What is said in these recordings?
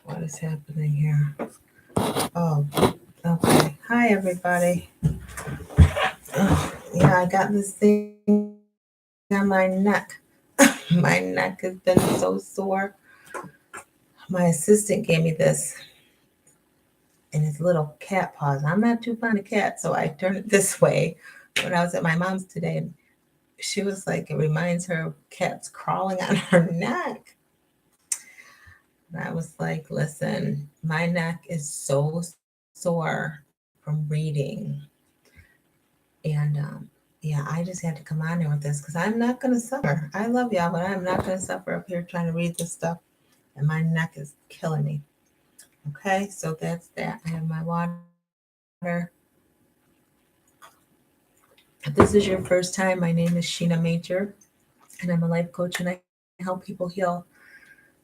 What is happening here? Oh, okay. Hi, everybody. Yeah, I got this thing on my neck. My neck has been so sore. My assistant gave me this, and it's little cat paws. I'm not too fond of cats, so I turned it this way when I was at my mom's today, and she was like, it reminds her of cats crawling on her neck. And I was like, listen, my neck is so sore from reading. And yeah, I just had to come on there with this because I'm not going to suffer. I love y'all, but I'm not going to suffer up here trying to read this stuff. And my neck is killing me. Okay, so that's that. I have my water. If this is your first time, my name is Shena Major, and I'm a life coach, and I help people heal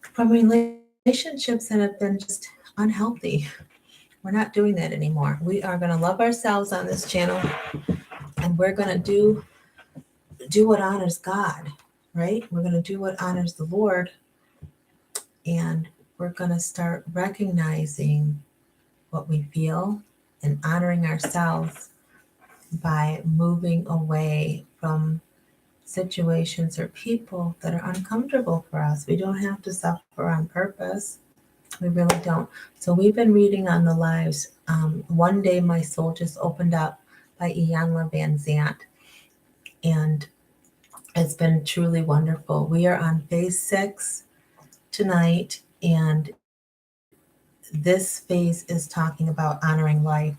from relationships that have been just unhealthy. We're not doing that anymore. We are going to love ourselves on this channel, and we're going to do what honors God, right? We're going to do what honors the Lord, and we're going to start recognizing what we feel and honoring ourselves by moving away from situations or people that are uncomfortable for us. We don't have to suffer on purpose. We really don't. So we've been reading on the lives. One Day My Soul Just Opened Up by Iyanla Vanzant, and it's been truly wonderful. We are on phase 6 tonight, and this phase is talking about honoring life.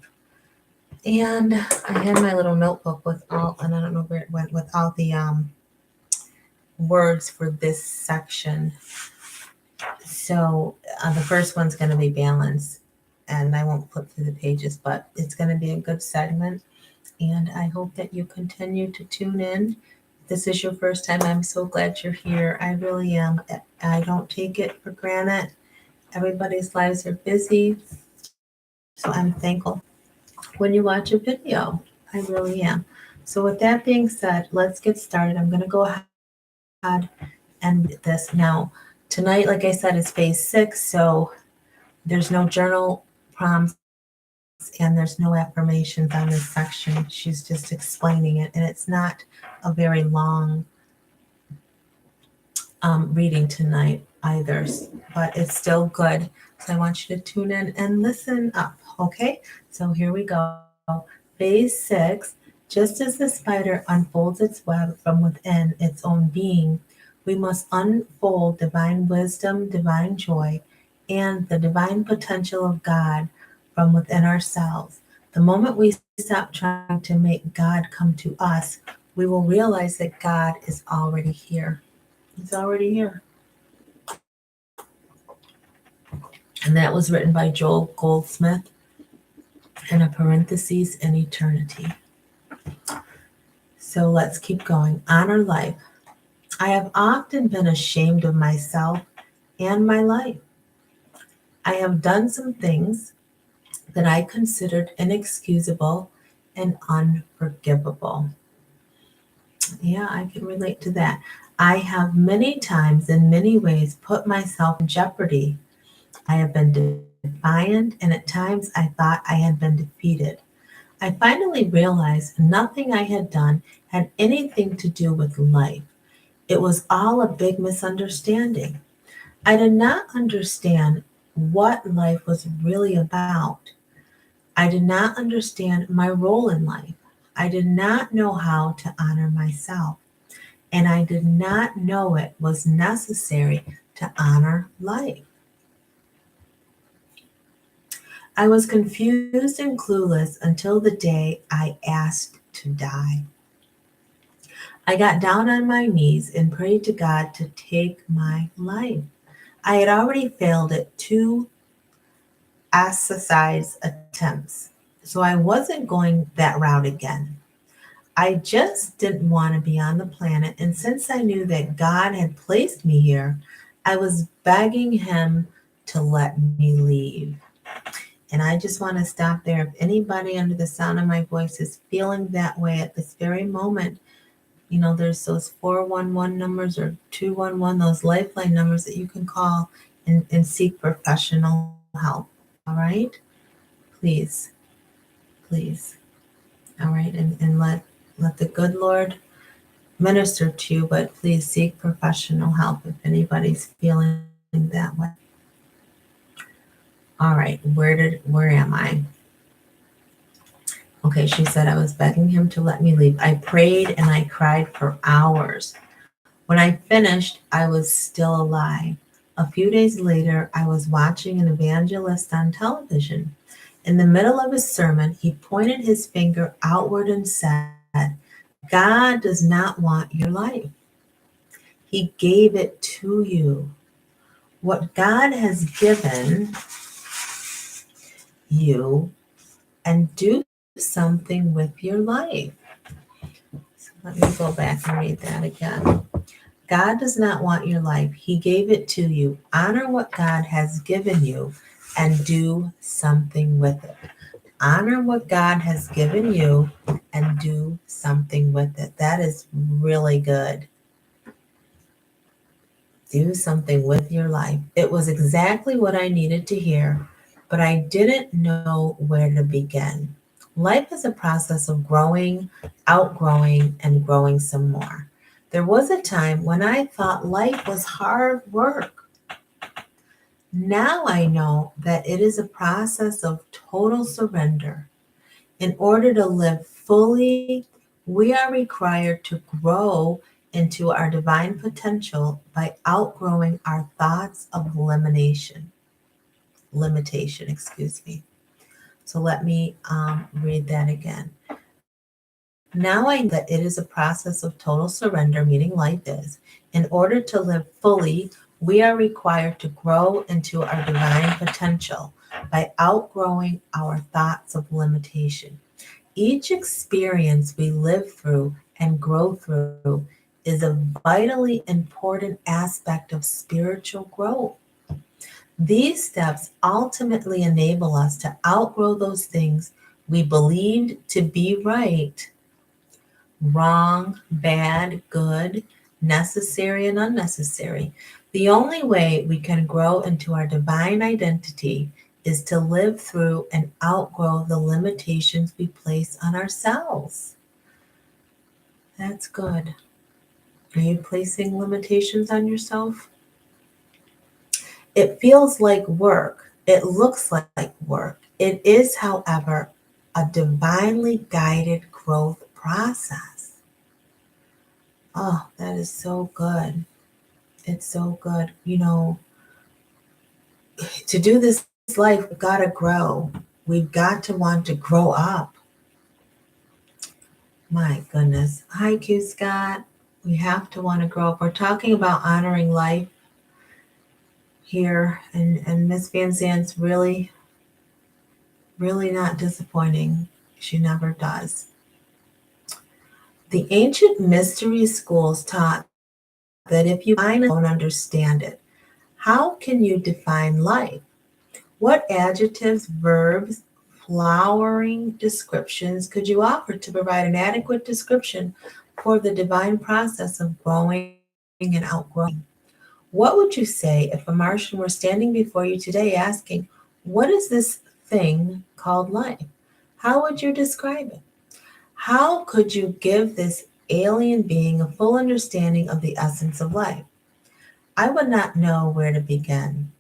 And I had my little notebook with all, and I don't know where it went, with all the words for this section. So the first one's going to be balance, and I won't flip through the pages, but it's going to be a good segment. And I hope that you continue to tune in. If this is your first time, I'm so glad you're here. I really am. I don't take it for granted. Everybody's lives are busy, so I'm thankful when you watch a video. I really am. So with that being said, let's get started. I'm going to go ahead and read this. Now, tonight, like I said, is phase 6, so there's no journal prompts and there's no affirmations on this section. She's just explaining it, and it's not a very long reading tonight either, but it's still good. So I want you to tune in and listen up, okay? So here we go. Phase 6. Just as the spider unfolds its web from within its own being, we must unfold divine wisdom, divine joy, and the divine potential of God from within ourselves. The moment we stop trying to make God come to us, we will realize that God is already here. He's already here. And that was written by Joel Goldsmith, in a parentheses, in eternity. So let's keep going. Honor life. I have often been ashamed of myself and my life. I have done some things that I considered inexcusable and unforgivable. Yeah, I can relate to that. I have many times, in many ways, put myself in jeopardy. I have been defiant, and at times I thought I had been defeated. I finally realized nothing I had done had anything to do with life. It was all a big misunderstanding. I did not understand what life was really about. I did not understand my role in life. I did not know how to honor myself, and I did not know it was necessary to honor life. I was confused and clueless until the day I asked to die. I got down on my knees and prayed to God to take my life. I had already failed at 2 assassins attempts, so I wasn't going that route again. I just didn't want to be on the planet, and since I knew that God had placed me here, I was begging Him to let me leave. And I just want to stop there. If anybody under the sound of my voice is feeling that way at this very moment, there's those 411 numbers or 211, those lifeline numbers that you can call and seek professional help. All right? Please, please. All right, and let the good Lord minister to you, but please seek professional help if anybody's feeling that way. All right, where am I? Okay, she said I was begging him to let me leave. I prayed and I cried for hours. When I finished, I was still alive. A few days later, I was watching an evangelist on television. In the middle of his sermon, he pointed his finger outward and said, God does not want your life. He gave it to you. What God has given you, and do something with your life. So let me go back and read that again. God does not want your life. He gave it to you. Honor what God has given you and do something with it. Honor what God has given you and do something with it. That is really good. Do something with your life. It was exactly what I needed to hear, but I didn't know where to begin. Life is a process of growing, outgrowing, and growing some more. There was a time when I thought life was hard work. Now I know that it is a process of total surrender. In order to live fully, we are required to grow into our divine potential by outgrowing our thoughts of limitation. So let me read that again. Now I know that it is a process of total surrender, meaning life is. In order to live fully, we are required to grow into our divine potential by outgrowing our thoughts of limitation. Each experience we live through and grow through is a vitally important aspect of spiritual growth. These steps ultimately enable us to outgrow those things we believed to be right, wrong, bad, good, necessary, and unnecessary. The only way we can grow into our divine identity is to live through and outgrow the limitations we place on ourselves. That's good. Are you placing limitations on yourself? It feels like work. It looks like work. It is, however, a divinely guided growth process. Oh, that is so good. It's so good. To do this life, we've got to grow. We've got to want to grow up. My goodness. Hi, Q Scott. We have to want to grow up. We're talking about honoring life here, and Miss Van Zant's really, really not disappointing. She never does. The ancient mystery schools taught that if you find a don't understand it, how can you define life? What adjectives, verbs, flowering descriptions could you offer to provide an adequate description for the divine process of growing and outgrowing? What would you say if a Martian were standing before you today asking, what is this thing called life? How would you describe it? How could you give this alien being a full understanding of the essence of life? I would not know where to begin.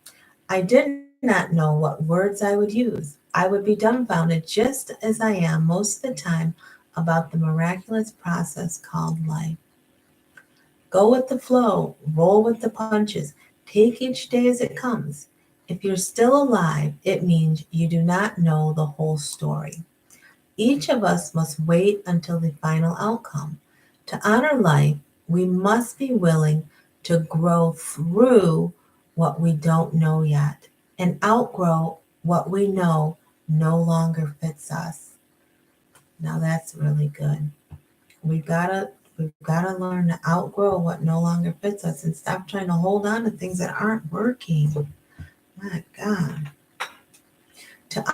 I did not know what words I would use. I would be dumbfounded just as I am most of the time about the miraculous process called life. Go with the flow, roll with the punches, take each day as it comes. If you're still alive, it means you do not know the whole story. Each of us must wait until the final outcome. To honor life, we must be willing to grow through what we don't know yet and outgrow what we know no longer fits us. Now that's really good. We've gotta learn to outgrow what no longer fits us and stop trying to hold on to things that aren't working. My God. To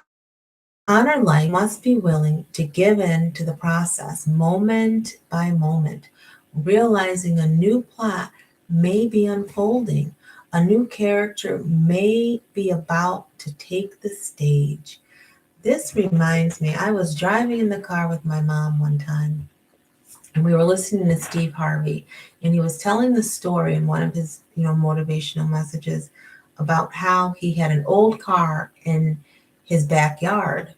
honor life, must be willing to give in to the process moment by moment, realizing a new plot may be unfolding, A new character may be about to take the stage. This reminds me, I was driving in the car with my mom one time, and we were listening to Steve Harvey, and he was telling the story in one of his, motivational messages about how he had an old car in his backyard,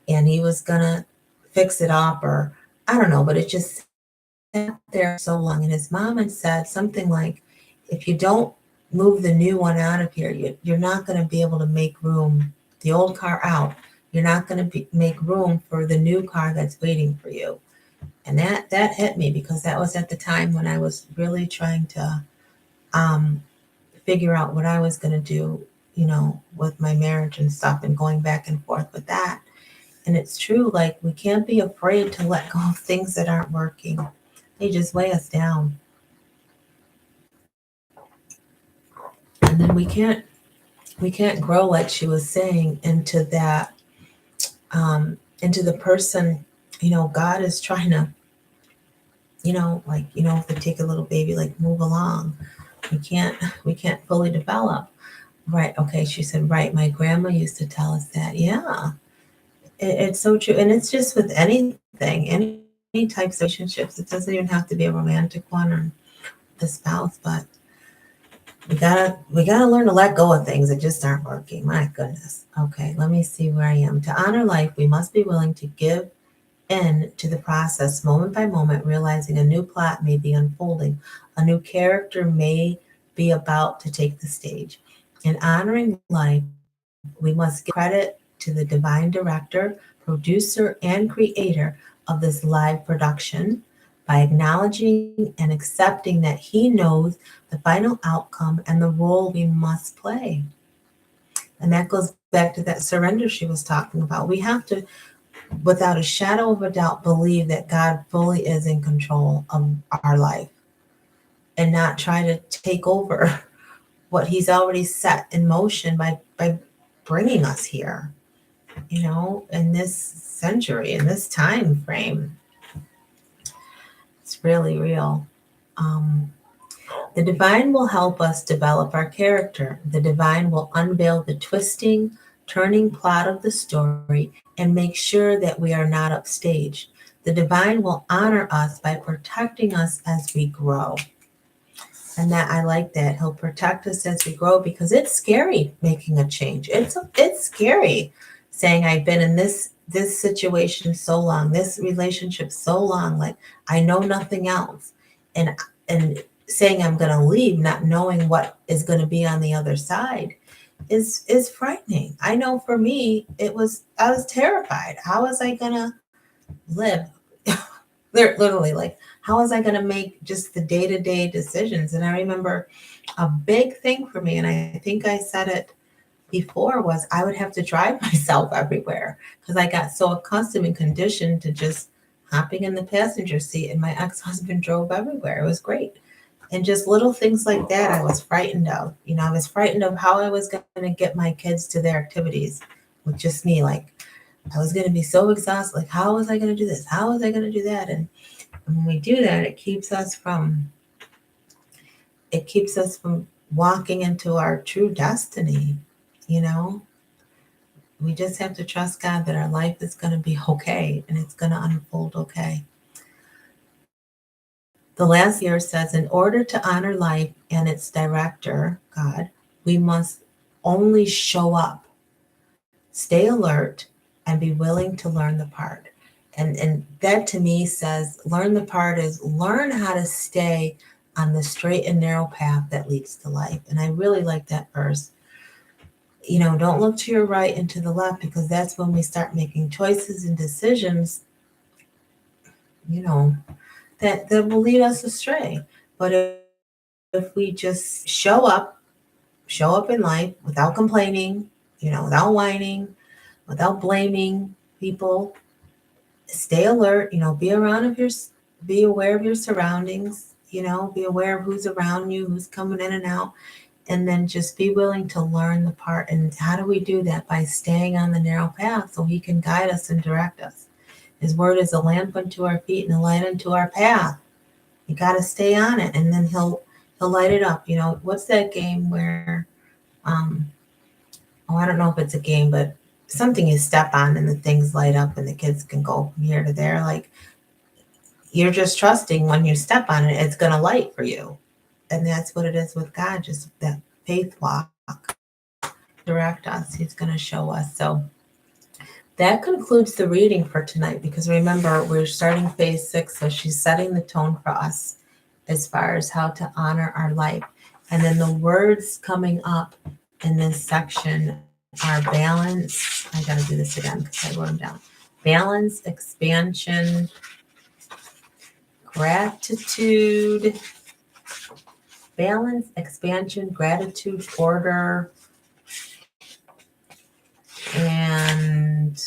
and he was gonna fix it up, or I don't know, but it just sat there so long. And his mom had said something like, if you don't move the new one out of here, you're not going to be able to make room, the old car out. You're not going to make room for the new car that's waiting for you. And that hit me, because that was at the time when I was really trying to um, figure out what I was going to do, with my marriage and stuff, and going back and forth with that. And it's true, like, we can't be afraid to let go of things that aren't working. They just weigh us down. And then we can't grow, like she was saying, into that, into the person, God is trying to, like, if they take a little baby, like, move along. We can't fully develop. Right. Okay. She said, right. My grandma used to tell us that. Yeah. It's so true. And it's just with anything, any types of relationships. It doesn't even have to be a romantic one or the spouse, but we gotta learn to let go of things that just aren't working. My goodness. Okay, let me see where I am. To honor life, we must be willing to give in to the process moment by moment, realizing a new plot may be unfolding, a new character may be about to take the stage. In honoring life, we must give credit to the divine director, producer, and creator of this live production by acknowledging and accepting that he knows the final outcome and the role we must play. And that goes back to that surrender she was talking about. We have to, without a shadow of a doubt, believe that God fully is in control of our life, and not try to take over what he's already set in motion by bringing us here, in this century, in this time frame. It's really real. Um, the divine will help us develop our character. The divine will unveil the twisting, turning plot of the story and make sure that we are not upstaged. The divine will honor us by protecting us as we grow. And that, I like that. He'll protect us as we grow, because it's scary making a change. It's scary saying, I've been in this situation so long, this relationship so long, like, I know nothing else. And saying I'm going to leave, not knowing what is going to be on the other side, is frightening. I know for me, I was terrified. How was I going to live? Literally, like, how was I going to make just the day-to-day decisions? And I remember a big thing for me, and I think I said it before, was I would have to drive myself everywhere, because I got so accustomed and conditioned to just hopping in the passenger seat, and my ex-husband drove everywhere. It was great. And just little things like that I was frightened of. I was frightened of how I was going to get my kids to their activities with just me. Like, I was going to be so exhausted. Like, how was I going to do this? How was I going to do that? And when we do that, it keeps us from walking into our true destiny. You know, we just have to trust God that our life is going to be okay, and it's going to unfold okay. The last year says, in order to honor life and its director, God, we must only show up, stay alert, and be willing to learn the part. And that to me says, learn the part is learn how to stay on the straight and narrow path that leads to life. And I really like that verse. Don't look to your right and to the left, because that's when we start making choices and decisions, that will lead us astray. But if we just show up in life without complaining, without whining, without blaming people, stay alert, be aware of your surroundings, be aware of who's around you, who's coming in and out, and then just be willing to learn the part. And how do we do that? By staying on the narrow path so he can guide us and direct us. His word is a lamp unto our feet and a light unto our path. You got to stay on it, and then he'll He'll light it up. You know, what's that game where, um, oh, I don't know if it's a game, but something you step on and the things light up and the kids can go from here to there. Like, you're just trusting when you step on it, it's going to light for you. And that's what it is with God, just that faith walk. Direct us, He's going to show us. So that concludes the reading for tonight, because remember, we're starting phase 6, so she's setting the tone for us as far as how to honor our life. And then the words coming up in this section are balance. I got to do this again because I wrote them down. Balance, expansion, gratitude, balance, expansion, gratitude, order, and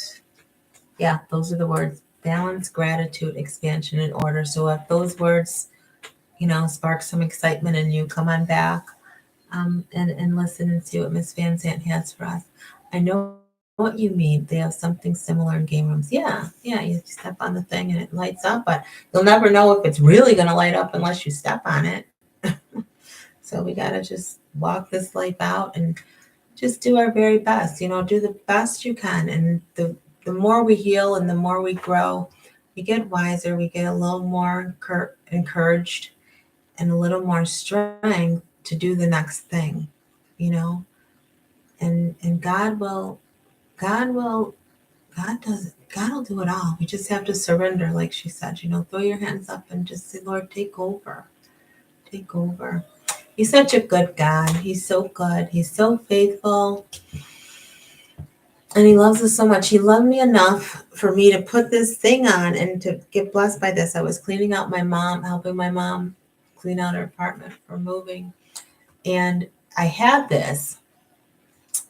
yeah, those are the words: balance, gratitude, expansion, and order. So if those words, spark some excitement in you, come on back and listen and see what Miss Van Zandt has for us. I know what you mean. They have something similar in game rooms. Yeah, you step on the thing and it lights up, but you'll never know if it's really going to light up unless you step on it. So we got to just walk this life out and just do our very best. Do the best you can. And the more we heal and the more we grow, we get wiser, we get a little more encouraged and a little more strength to do the next thing, and God will do it all. We just have to surrender, like she said, throw your hands up and just say, Lord, take over. He's such a good God. He's so good. He's so faithful. And He loves us so much. He loved me enough for me to put this thing on and to get blessed by this. I was cleaning out helping my mom clean out her apartment for moving. And I had this,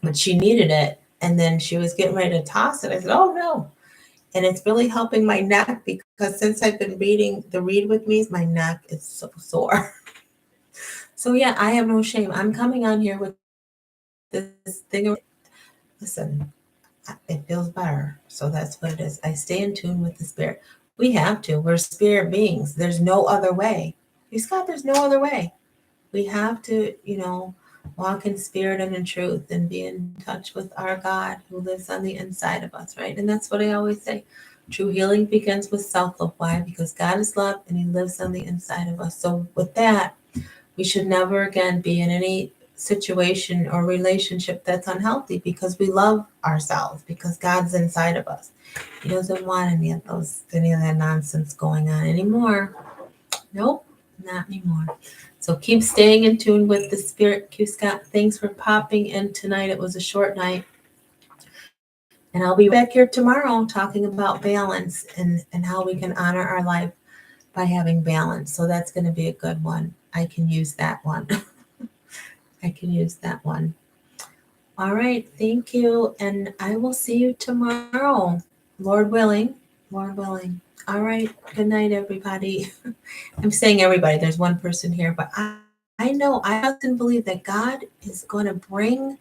but she needed it. And then she was getting ready to toss it. I said, oh, no. And it's really helping my neck, because since I've been reading the Read With Me, my neck is so sore. So, yeah, I have no shame. I'm coming on here with this thing. Listen, it feels better. So that's what it is. I stay in tune with the Spirit. We have to. We're spirit beings. There's no other way. There's no other way. We have to, walk in spirit and in truth and be in touch with our God who lives on the inside of us, right? And that's what I always say. True healing begins with self-love. Why? Because God is love and He lives on the inside of us. So with that, we should never again be in any situation or relationship that's unhealthy, because we love ourselves, because God's inside of us. He doesn't want any of that nonsense going on anymore. Nope, not anymore. So keep staying in tune with the Spirit. Q Scott, thanks for popping in tonight. It was a short night. And I'll be back here tomorrow talking about balance and how we can honor our life by having balance. So that's going to be a good one. I can use that one. All right. Thank you. And I will see you tomorrow. Lord willing. All right. Good night, everybody. I'm saying everybody. There's one person here, but I know, I often believe that God is going to bring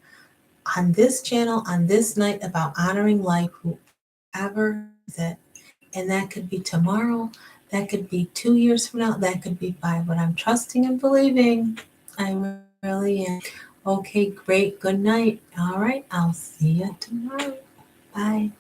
on this channel, on this night, about honoring life, whoever is it. And that could be tomorrow. That could be 2 years from now. That could be 5. But I'm trusting and believing. I really am. Okay, great. Good night. All right. I'll see you tomorrow. Bye.